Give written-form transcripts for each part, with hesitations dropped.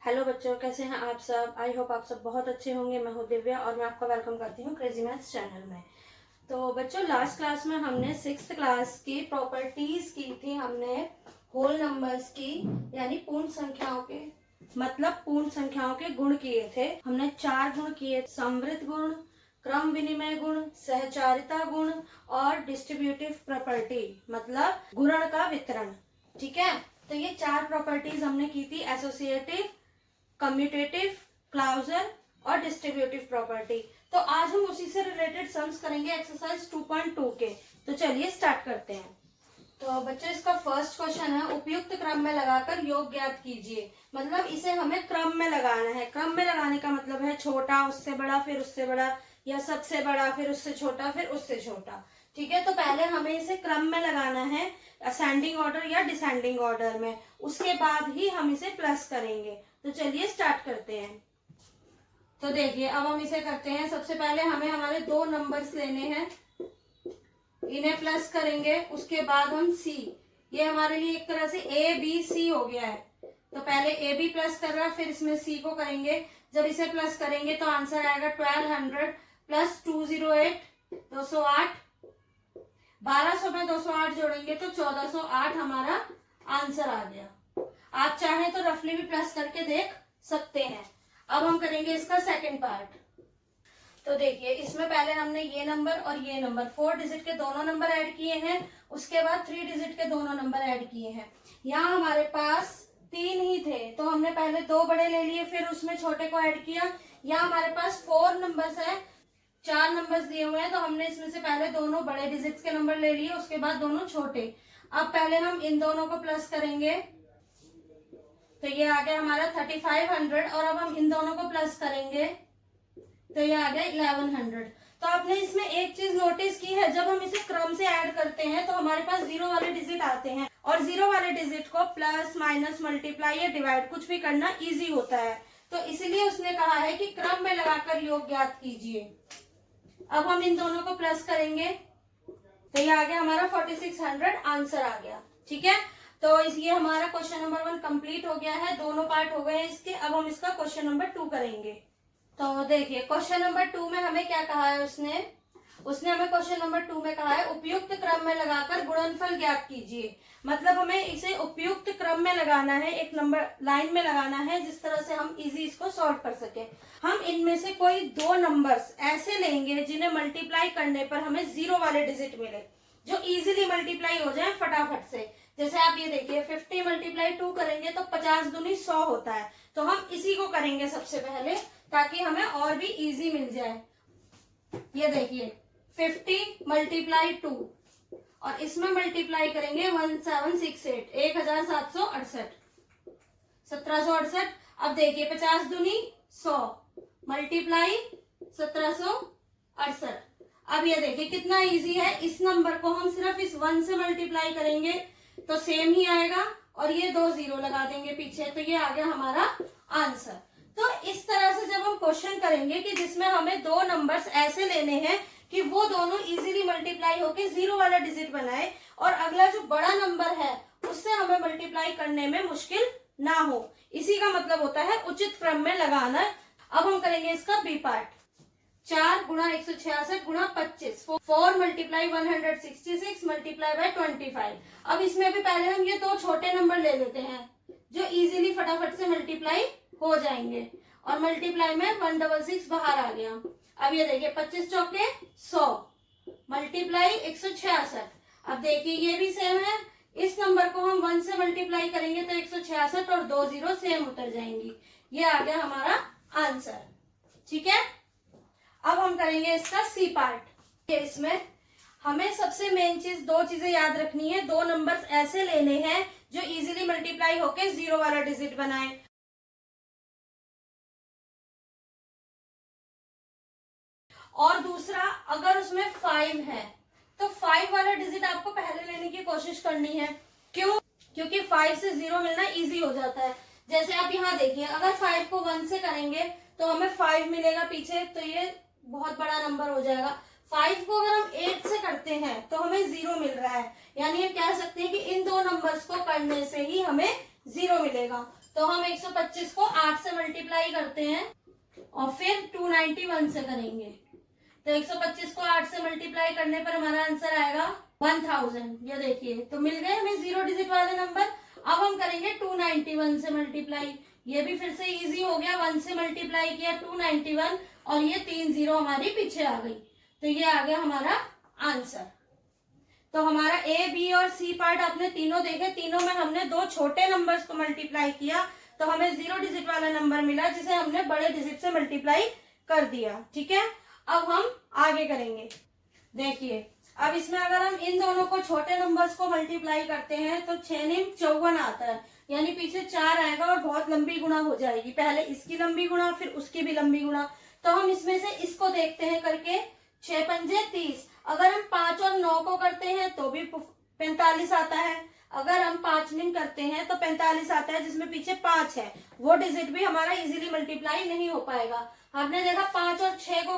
Hello बच्चों, कैसे हैं आप सब। आई होप आप सब बहुत अच्छे होंगे। मैं हूँ दिव्या और मैं आपका वेलकम करती हूँ क्रेजी मैथ्स चैनल में। तो बच्चों, लास्ट क्लास में हमने 6th क्लास की प्रॉपर्टीज की थी। हमने होल नंबर्स की यानी पूर्ण संख्याओं के पूर्ण संख्याओं के गुण किए थे। हमने 4 गुण किए: समवृत्त गुण, क्रम विनिमय गुण, सहचारिता गुण और डिस्ट्रीब्यूटिव प्रॉपर्टी मतलब गुणन का वितरण। ठीक है, तो ये 4 प्रॉपर्टीज हमने की थी: एसोसिएटिव, कम्यूटेटिव, क्लाउजर और डिस्ट्रीब्यूटिव प्रॉपर्टी। तो आज हम उसी से रिलेटेड सम्स करेंगे एक्सरसाइज 2.2 के। तो चलिए स्टार्ट करते हैं। तो बच्चों, इसका फर्स्ट क्वेश्चन है, उपयुक्त क्रम में लगाकर योग ज्ञात कीजिए। मतलब इसे हमें क्रम में लगाना है। क्रम में लगाने का मतलब है छोटा उससे बड़ा, फिर उससे बड़ा, या सबसे बड़ा फिर उससे छोटा, फिर उससे छोटा। ठीक है, तो पहले हमें इसे क्रम में लगाना है, असेंडिंग ऑर्डर या डिसेंडिंग ऑर्डर में। उसके बाद ही हम इसे प्लस करेंगे। तो चलिए स्टार्ट करते हैं। तो देखिए, अब हम इसे करते हैं। सबसे पहले हमें हमारे 2 नंबर्स लेने हैं, इन्हें प्लस करेंगे। उसके बाद हम सी, ये हमारे लिए एक तरह से ए बी सी हो गया है। तो पहले ए बी प्लस कर रहा, फिर इसमें सी को करेंगे। जब इसे प्लस करेंगे तो आंसर आएगा 1200 प्लस 208 208। 1200 में 208 जोड़ेंगे तो 1408 हमारा आंसर आ गया। आप चाहें तो रफली भी प्लस करके देख सकते हैं। अब हम करेंगे इसका सेकंड पार्ट। तो देखिए, इसमें पहले हमने ये नंबर और ये नंबर 4 डिजिट के दोनों नंबर ऐड किए हैं। उसके बाद 3 डिजिट के दोनों नंबर ऐड किए हैं। यहाँ हमारे पास 3 ही थे, तो हमने पहले 2 बड़े ले लिए, फिर उसमें छोटे को ऐड किया। यहाँ हमारे पास 4 नंबर्स है, 4 नंबर्स दिए हुए हैं, तो हमने इसमें से पहले दोनों बड़े डिजिट्स के नंबर ले लिए, उसके बाद दोनों छोटे। अब पहले हम इन दोनों को प्लस करेंगे, तो ये आ गया हमारा 3500। और अब हम इन दोनों को प्लस करेंगे तो ये आ गया 1100। तो आपने इसमें एक चीज नोटिस की है, जब हम इसे क्रम से ऐड करते हैं तो हमारे पास 0 वाले डिजिट आते हैं, और 0 वाले डिजिट को प्लस माइनस मल्टीप्लाई या डिवाइड कुछ भी करना इजी होता है। तो इसीलिए उसने कहा है कि क्रम में लगाकर योग ज्ञात कीजिए। अब हम इन दोनों को प्लस करेंगे तो ये आ गया हमारा 4600 आंसर आ गया। ठीक है, तो ये हमारा क्वेश्चन नंबर 1 कंप्लीट हो गया है। दोनों पार्ट हो गए हैं इसके। अब हम इसका क्वेश्चन नंबर 2 करेंगे। तो देखिए, क्वेश्चन नंबर 2 में हमें क्या कहा है उसने हमें क्वेश्चन नंबर 2 में कहा है, उपयुक्त क्रम में लगाकर गुणनफल ज्ञात कीजिए। मतलब हमें इसे उपयुक्त क्रम में लगाना है, एक नंबर लाइन में लगाना है, जिस तरह से हम इजी इसको सॉल्व कर सके। हम इनमें से कोई 2 नंबर्स ऐसे लेंगे जिन्हें मल्टीप्लाई करने पर हमें 0 वाले डिजिट मिले, जो इजीली मल्टीप्लाई हो जाए फटाफट से। जैसे आप ये देखिए, 50 मल्टीप्लाई 2 करेंगे तो 50 दूनी 100 होता है। तो हम इसी को करेंगे सबसे पहले, ताकि हमें और भी इजी मिल जाए। ये देखिए, 50 मल्टीप्लाई 2 और इसमें मल्टीप्लाई करेंगे 1768 1768 1768। अब देखिए, 50 दूनी 100 मल्टीप्लाई 1768। अब ये देखिए कितना इजी है। इस नंबर को हम सिर्फ इस 1 से मल्टीप्लाई करेंगे तो सेम ही आएगा, और ये 2 0 लगा देंगे पीछे, तो ये आ गया हमारा आंसर। तो इस तरह से जब हम क्वेश्चन करेंगे कि जिसमें हमें 2 नंबर्स ऐसे लेने हैं कि वो दोनों इजीली मल्टीप्लाई होके 0 वाला डिजिट बनाए, और अगला जो बड़ा नंबर है उससे हमें मल्टीप्लाई करने में मुश्किल ना हो, इसी का मतलब होता है उचित क्रम में लगाना। अब हम करेंगे इसका बी पार्ट। 4 गुणा 166 गुणा 25, 4 मल्टीप्लाई 166 मल्टीप्लाई बाय 25। अब इसमें भी पहले हम ये 2 छोटे नंबर ले लेते हैं जो इजीली फटाफट से मल्टीप्लाई हो जाएंगे, और मल्टीप्लाई में 166 बाहर आ गया। अब ये देखिए, 25 चौके 100 मल्टीप्लाई 166। अब देखिए ये भी सेम है। इस नंबर को हम 1 से मल्टीप्लाई करेंगे तो 166 और 2 0 सेम उतर जाएंगी। ये आ गया हमारा आंसर। ठीक है, अब हम करेंगे इसका सी पार्ट। इसमें हमें सबसे मेन चीज 2 चीजें याद रखनी है। 2 नंबर्स ऐसे लेने हैं जो इजीली मल्टीप्लाई होके 0 वाला डिजिट बनाए, और दूसरा, अगर उसमें 5 है तो 5 वाला डिजिट आपको पहले लेने की कोशिश करनी है। क्यों? क्योंकि 5 से 0 मिलना इजी हो जाता है। जैसे आप यहाँ देखिए, अगर 5 को 1 से करेंगे तो हमें 5 मिलेगा पीछे, तो ये बहुत बड़ा नंबर हो जाएगा। 5 को अगर हम 8 से करते हैं तो हमें 0 मिल रहा है, यानी हम कह सकते हैं कि इन 2 नंबर्स को करने से ही हमें 0 मिलेगा। तो हम 125 को 8 से मल्टीप्लाई करते हैं और फिर 291 से करेंगे। तो 125 को 8 से मल्टीप्लाई करने पर हमारा आंसर आएगा 1000। ये देखिए, तो मिल गए हमें 0 डिजिट वाले नंबर। अब हम करेंगे 291 से मल्टीप्लाई। ये भी फिर से इजी हो गया, 1 से मल्टीप्लाई किया 291 और ये 3 0 हमारी पीछे आ गई। तो ये आ गया हमारा आंसर। तो हमारा ए, बी और सी पार्ट आपने तीनों देखे। तीनों में हमने दो छोटे नंबर्स को मल्टीप्लाई किया तो हमें 0 डिजिट वाला नंबर मिला जिसे हमने बड़े डिजिट से मल्टीप्लाई कर दिया। ठीक है, अब हम आगे करेंगे। देखिए, अब इसमें अगर हम इन दोनों को छोटे नंबर्स को मल्टीप्लाई करते हैं तो 6 9 54 आता है, यानी पीछे 4 आएगा और बहुत लंबी गुणा हो जाएगी। पहले इसकी लंबी गुणा, फिर उसकी भी लंबी गुणा। तो हम इसमें से इसको देखते हैं करके। 6 पंजे 30। अगर हम 5 और 9 को करते हैं तो भी 45 आता है। अगर हम 5 9 करते हैं तो 45 आता है, जिसमें पीछे 5 है। वो डिजिट भी हमारा इजीली मल्टीप्लाई नहीं हो पाएगा। हमने देखा 5 और 6 को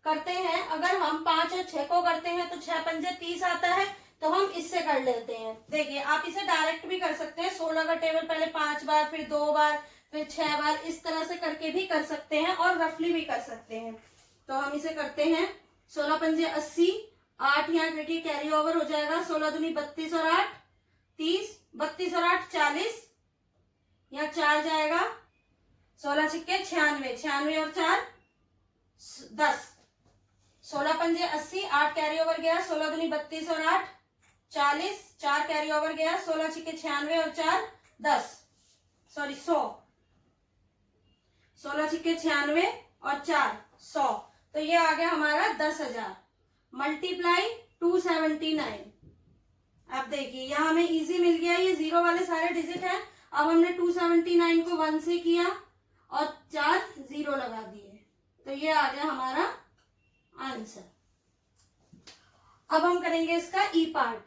करते हैं। अगर हम 5 और 6 को करते हैं तो 6 पंजे 30 आता है, तो हम इससे कर लेते हैं। देखिए, आप इसे डायरेक्ट भी कर सकते हैं। 16 का टेबल पहले 5 बार, फिर 2 बार, फिर 6 बार, इस तरह से करके भी कर सकते हैं और रफली भी कर सकते हैं। तो हम इसे करते हैं। 16 पंजे 80, 8 यहाँ देखिए कैरी ओवर हो जाएगा। 16 दूनी 32 और 8 30, 32 और 8 40, यहाँ 4 जाएगा। 16 छिक्के 96, 96 और 4 10। 16 पंजे 80, 8 कैरी ओवर गया। 16 दूनी 32 और 8 40, 4 कैरी ओवर गया। 16 छिक्के 96 और 4 10, सॉरी 100। 16 छिक्के 96 और 4 100। तो ये आ गया हमारा 10,000 मल्टीप्लाई 279। अब देखिए, यहाँ हमें इजी मिल गया। ये 0 वाले सारे डिजिट हैं। अब हमने 279 को 1 से किया और 4 0 लगा दिए। तो ये आ गया हमारा आंसर। अब हम करेंगे इसका ई पार्ट।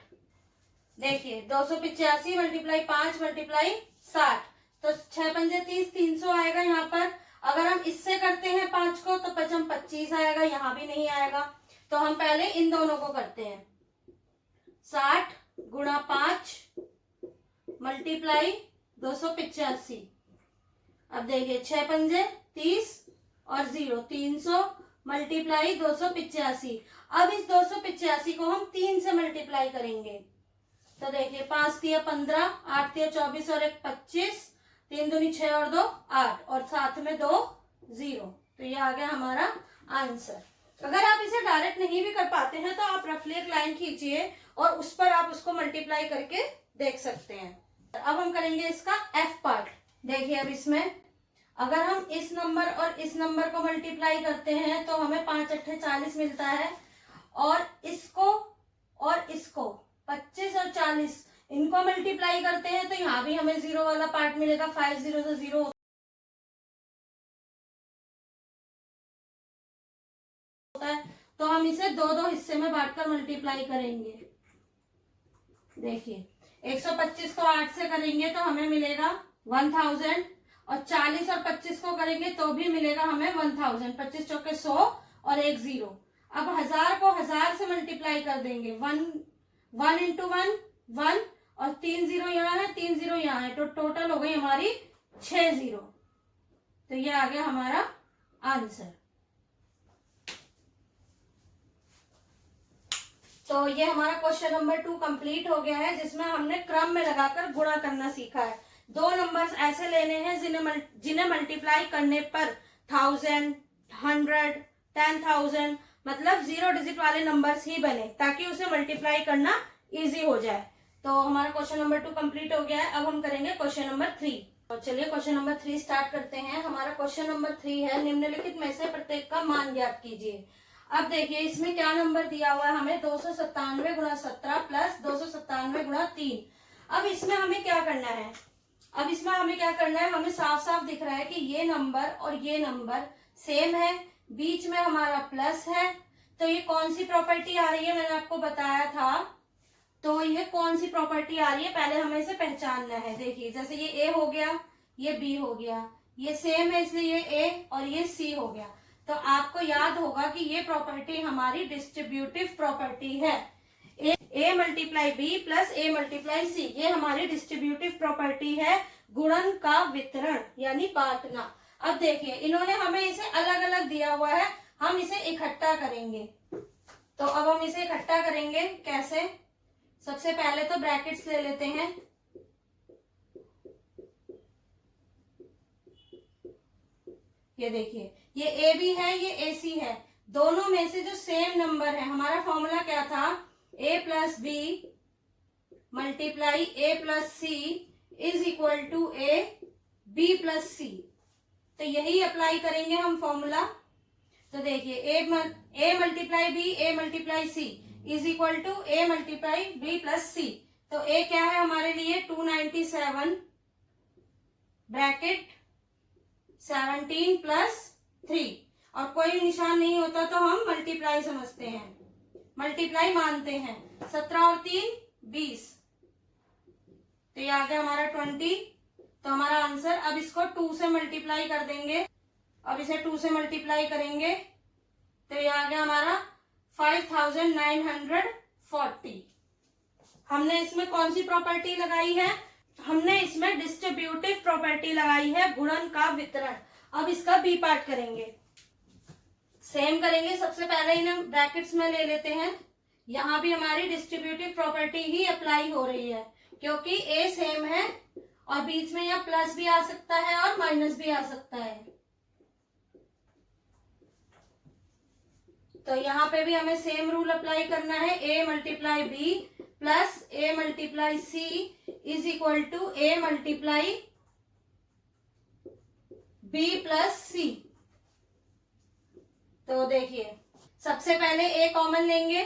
देखिए, 285 मल्टीप्लाई 5 मल्टीप्लाई 60, तो 6 पंजे 30, 300 आएगा यहाँ पर। अगर हम इससे करते हैं 5 को तो 5 25 आएगा, यहाँ भी नहीं आएगा। तो हम पहले इन दोनों को करते हैं। 60 गुणा 5 मल्टीप्लाई 285। अब देखिए, 6 पंजे 30 और 0 300 मल्टीप्लाई 285। अब इस 285 को हम 3 से मल्टीप्लाई करेंगे। तो देखिए, 5 दिया 15, 8 दिया 24 और 1 25, 3 दूनी 6 और 2 8 और साथ में 2 0। तो ये आ गया हमारा आंसर। अगर आप इसे डायरेक्ट नहीं भी कर पाते हैं तो आप रफली एक लाइन खींचिए और उस पर आप उसको मल्टीप्लाई करके देख सकते हैं। अब हम करेंगे इसका एफ पार्ट। देखिए, अब इसमें अगर हम इस नंबर और इस नंबर को मल्टीप्लाई करते हैं तो हमें 5 8 40 मिलता है, और इसको और इसको 25 और 40 इनको मल्टीप्लाई करते हैं तो यहाँ भी हमें 0 वाला पार्ट मिलेगा। 5 0 से 0 होता है, तो हम इसे 2 हिस्से में बांटकर मल्टीप्लाई करेंगे। देखिए, 125 को 8 से करेंगे तो हमें मिलेगा 1000, और 40 और 25 को करेंगे तो भी मिलेगा हमें 1000। 25 चौके 100 और 1 0। अब 1000 को 1000 से मल्टीप्लाई कर देंगे। 1 इंटू 1 1 और 3 0 यहाँ है, 3 0 यहाँ है, तो टोटल हो गई हमारी 6 0। तो ये आ गया हमारा आंसर। तो ये हमारा क्वेश्चन नंबर 2 कंप्लीट हो गया है, जिसमें हमने क्रम में लगाकर गुणा करना सीखा है। 2 नंबर्स ऐसे लेने हैं जिन्हें मल्टीप्लाई करने पर 1000, 100, 10,000 मतलब 0 डिजिट वाले नंबर्स ही बने, ताकि उसे मल्टीप्लाई करना इजी हो जाए। तो हमारा क्वेश्चन नंबर 2 कंप्लीट हो गया है। अब हम करेंगे क्वेश्चन नंबर 3। तो चलिए क्वेश्चन नंबर 3 स्टार्ट करते हैं। हमारा क्वेश्चन नंबर 3 है, निम्नलिखित में से प्रत्येक का मान ज्ञात कीजिए। अब देखिए, इसमें क्या नंबर दिया हुआ है हमें, 297 गुणा 17 प्लस 297 गुणा 3। अब इसमें हमें क्या करना है, हमें साफ साफ दिख रहा है कि ये नंबर और ये नंबर सेम है, बीच में हमारा प्लस है। तो ये कौन सी प्रॉपर्टी आ रही है, मैंने आपको बताया था। तो ये कौन सी प्रॉपर्टी आ रही है, पहले हमें इसे पहचानना है। देखिए, जैसे ये ए हो गया, ये बी हो गया, ये सेम है इसलिए ये ए और ये सी हो गया। तो आपको याद होगा कि ये प्रॉपर्टी हमारी डिस्ट्रीब्यूटिव प्रॉपर्टी है। A multiply B plus A multiply सी, ये हमारी डिस्ट्रीब्यूटिव प्रॉपर्टी है। गुणन का वितरण यानी बांटना। अब देखिए इन्होंने हमें इसे अलग अलग दिया हुआ है, हम इसे इकट्ठा करेंगे। तो अब हम इसे इकट्ठा करेंगे कैसे? सबसे पहले तो ब्रैकेट्स ले लेते हैं। ये देखिए ये ए बी है, ये ए सी है, दोनों में से जो सेम नंबर है, हमारा फॉर्मूला क्या था? A plus B multiply A plus C is equal to A B plus C. तो यही अप्लाई करेंगे हम फॉर्मूला। तो देखिए A multiply B A multiply C is equal to A multiply B plus C. तो A क्या है हमारे लिए? 297 ब्रैकेट 17 प्लस 3, और कोई निशान नहीं होता तो हम मल्टीप्लाई समझते हैं, मल्टीप्लाई मानते हैं। 17 और 3 20, तो ये आ गया हमारा 20। तो हमारा आंसर, अब इसको 2 से मल्टीप्लाई कर देंगे, अब इसे 2 से मल्टीप्लाई करेंगे तो ये आ गया हमारा 5940। हमने इसमें कौन सी प्रॉपर्टी लगाई है? हमने इसमें डिस्ट्रीब्यूटिव प्रॉपर्टी लगाई है, गुणन का वितरण। अब इसका बी पार्ट करेंगे, सेम करेंगे। सबसे पहले इन्हें ब्रैकेट्स में ले लेते हैं। यहाँ भी हमारी डिस्ट्रीब्यूटिव प्रॉपर्टी ही अप्लाई हो रही है, क्योंकि ए सेम है और बीच में यह प्लस भी आ सकता है और माइनस भी आ सकता है। तो यहाँ पे भी हमें सेम रूल अप्लाई करना है। A multiply B plus A multiply C is equal to A multiply B plus C. तो देखिए सबसे पहले ए कॉमन लेंगे,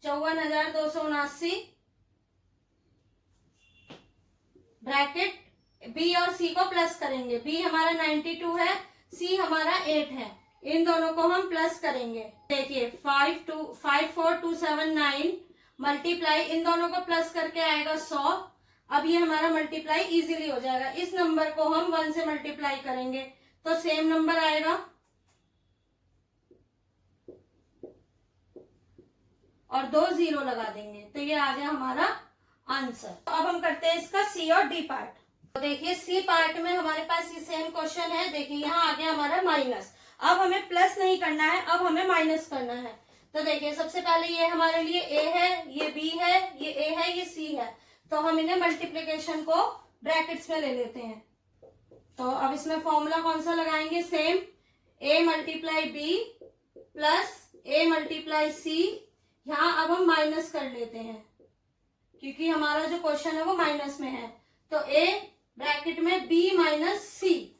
54,279 ब्रैकेट बी और सी को प्लस करेंगे। बी हमारा 92 है, सी हमारा 8 है, इन दोनों को हम प्लस करेंगे। देखिए 54279 मल्टीप्लाई, इन दोनों को प्लस करके आएगा 100। अब ये हमारा मल्टीप्लाई इजीली हो जाएगा। इस नंबर को हम 1 से मल्टीप्लाई करेंगे तो सेम नंबर आएगा, और 2 0 लगा देंगे तो ये आ गया हमारा आंसर। तो अब हम करते हैं इसका सी और डी पार्ट। तो देखिए सी पार्ट में हमारे पास ये सेम क्वेश्चन है। देखिए यहाँ आ गया हमारा माइनस। अब हमें प्लस नहीं करना है, अब हमें माइनस करना है। तो देखिए सबसे पहले ये हमारे लिए ए है, ये बी है, ये ए है, ये सी है। तो हम इन्हें मल्टीप्लिकेशन को ब्रैकेट्स में ले लेते हैं। तो अब इसमें फॉर्मूला कौन सा लगाएंगे? Same, A multiply B plus A multiply सी। यहाँ अब हम माइनस कर लेते हैं क्योंकि हमारा जो क्वेश्चन है वो माइनस में है। तो ए ब्रैकेट में बी माइनस सी,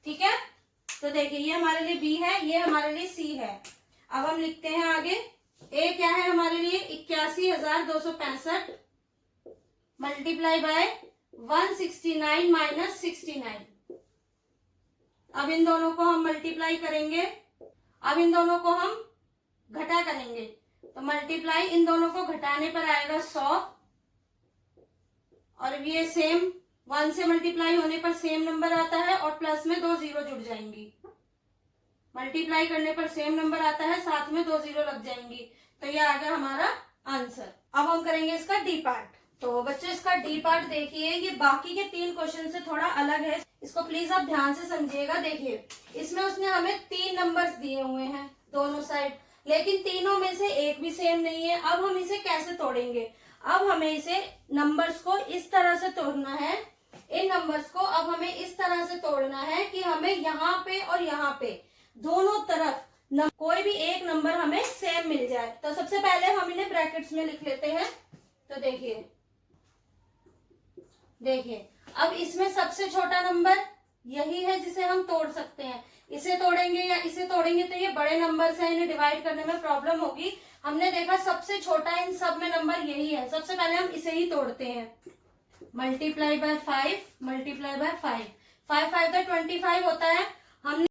ठीक है। तो देखिए ये हमारे लिए बी है, ये हमारे लिए सी है। अब हम लिखते हैं आगे, ए क्या है हमारे लिए? 81,265 मल्टीप्लाई बाय 169 माइनस 69। अब इन दोनों को हम मल्टीप्लाई करेंगे, अब इन दोनों को हम घटा करेंगे तो मल्टीप्लाई इन दोनों को घटाने पर आएगा 100, और ये सेम 1 से मल्टीप्लाई होने पर सेम नंबर आता है और प्लस में 2 0 जुड़ जाएंगी। मल्टीप्लाई करने पर सेम नंबर आता है, साथ में 2 0 लग जाएंगी। तो ये आ गया हमारा आंसर। अब हम करेंगे इसका डी पार्ट। तो बच्चों इसका डी पार्ट देखिए, ये बाकी के 3 क्वेश्चन से थोड़ा अलग है, इसको प्लीज आप ध्यान से समझिएगा। देखिए इसमें उसने हमें 3 नंबर्स दिए हुए हैं दोनों साइड, लेकिन तीनों में से एक भी सेम नहीं है। अब हम इसे कैसे तोड़ेंगे? अब हमें इसे नंबर्स को इस तरह से तोड़ना है, इन नंबर्स को अब हमें इस तरह से तोड़ना है कि हमें यहाँ पे और यहाँ पे दोनों तरफ कोई भी एक नंबर हमें सेम मिल जाए। तो सबसे पहले हम इन्हें ब्रैकेट्स में लिख लेते हैं। तो देखिए अब इसमें सबसे छोटा नंबर यही है जिसे हम तोड़ सकते हैं। इसे तोड़ेंगे या इसे तोड़ेंगे तो ये बड़े नंबर से इन्हें डिवाइड करने में प्रॉब्लम होगी। हमने देखा सबसे छोटा इन सब में नंबर यही है, सबसे पहले हम इसे ही तोड़ते हैं। मल्टीप्लाई बाय 5 मल्टीप्लाई बाय 5, 5 5 तो 25 होता है। हमने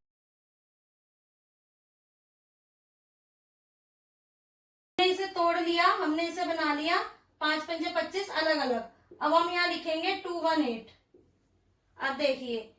इसे तोड़ लिया, हमने इसे बना लिया 5 5 25 अलग अलग। अब हम यहाँ लिखेंगे 218। अब देखिए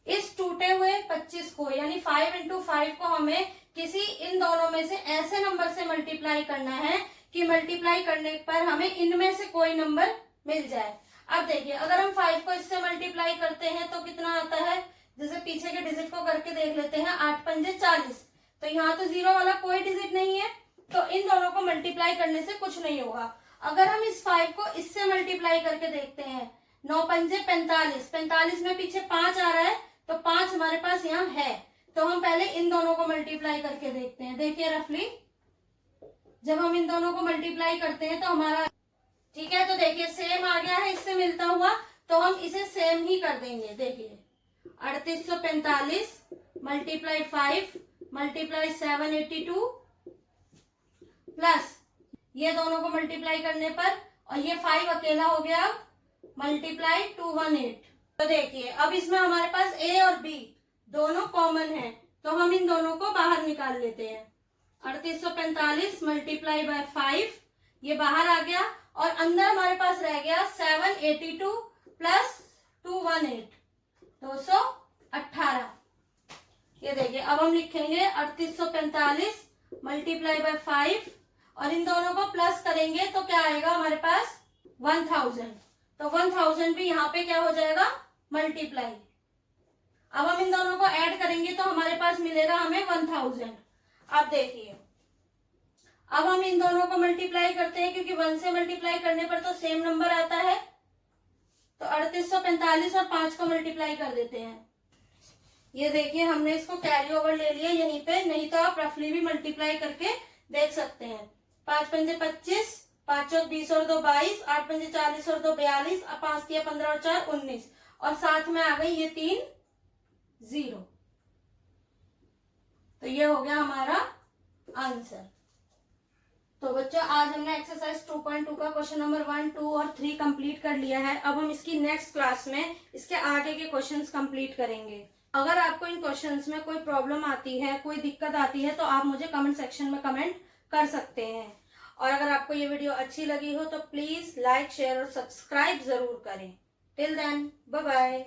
इस टूटे हुए 25 को यानी 5 into 5 को हमें किसी इन दोनों में से ऐसे नंबर से मल्टीप्लाई करना है कि मल्टीप्लाई करने पर हमें इनमें से कोई नंबर मिल जाए। अब देखिए अगर हम 5 को इससे मल्टीप्लाई करते हैं तो कितना आता है, जैसे पीछे के डिजिट को करके देख लेते हैं, 8 पंजे 40, तो यहाँ तो जीरो वाला कोई डिजिट नहीं है, तो इन दोनों को मल्टीप्लाई करने से कुछ नहीं होगा। अगर हम इस 5 को इससे मल्टीप्लाई करके देखते हैं, 9 पंजे 45, 45 में पीछे 5 आ रहा है, तो 5 हमारे पास यहाँ है, तो हम पहले इन दोनों को मल्टीप्लाई करके देखते हैं। देखिए रफली जब हम इन दोनों को मल्टीप्लाई करते हैं तो हमारा, ठीक है, तो देखिए सेम आ गया है इससे मिलता हुआ, तो हम इसे सेम ही कर देंगे। देखिए 3845 मल्टीप्लाई 5 मल्टीप्लाई 782 प्लस ये दोनों को मल्टीप्लाई करने पर, और ये 5 अकेला हो गया, मल्टीप्लाई 218। तो देखिए अब इसमें हमारे पास ए और बी दोनों कॉमन है, तो हम इन दोनों को बाहर निकाल लेते हैं। 3845 मल्टीप्लाई बाय 5, ये बाहर आ गया, और अंदर हमारे पास रह गया 782 प्लस 218, 218। ये देखिए अब हम लिखेंगे 3845 मल्टीप्लाई बाय 5, और इन दोनों को प्लस करेंगे तो क्या आएगा हमारे पास 1000, तो 1000 भी यहाँ पे क्या हो जाएगा, मल्टीप्लाई। अब हम इन दोनों को ऐड करेंगे तो हमारे पास मिलेगा हमें 1000। अब देखिए अब हम इन दोनों को मल्टीप्लाई करते हैं, क्योंकि 1 से मल्टीप्लाई करने पर तो सेम नंबर आता है, तो 3845 और 5 को मल्टीप्लाई कर देते हैं। ये देखिए हमने इसको कैरी ओवर ले लिया यहीं पे, नहीं तो आप रफली भी मल्टीप्लाई करके देख सकते हैं। 5 पंजे 25, 5 चौक 20 और 2 22, 8 पंजे 40 और 2 42, 5 किया 15 और 4 19, और साथ में आ गई ये 3 0। तो ये हो गया हमारा आंसर। तो बच्चों आज हमने एक्सरसाइज 2.2 का क्वेश्चन नंबर 1, 2 और 3 कंप्लीट कर लिया है। अब हम इसकी नेक्स्ट क्लास में इसके आगे के क्वेश्चंस कंप्लीट करेंगे। अगर आपको इन क्वेश्चंस में कोई प्रॉब्लम आती है, कोई दिक्कत आती है, तो आप मुझे कमेंट सेक्शन में कमेंट कर सकते हैं। और अगर आपको ये वीडियो अच्छी लगी हो तो प्लीज लाइक, शेयर और सब्सक्राइब जरूर करें। Till then bye bye.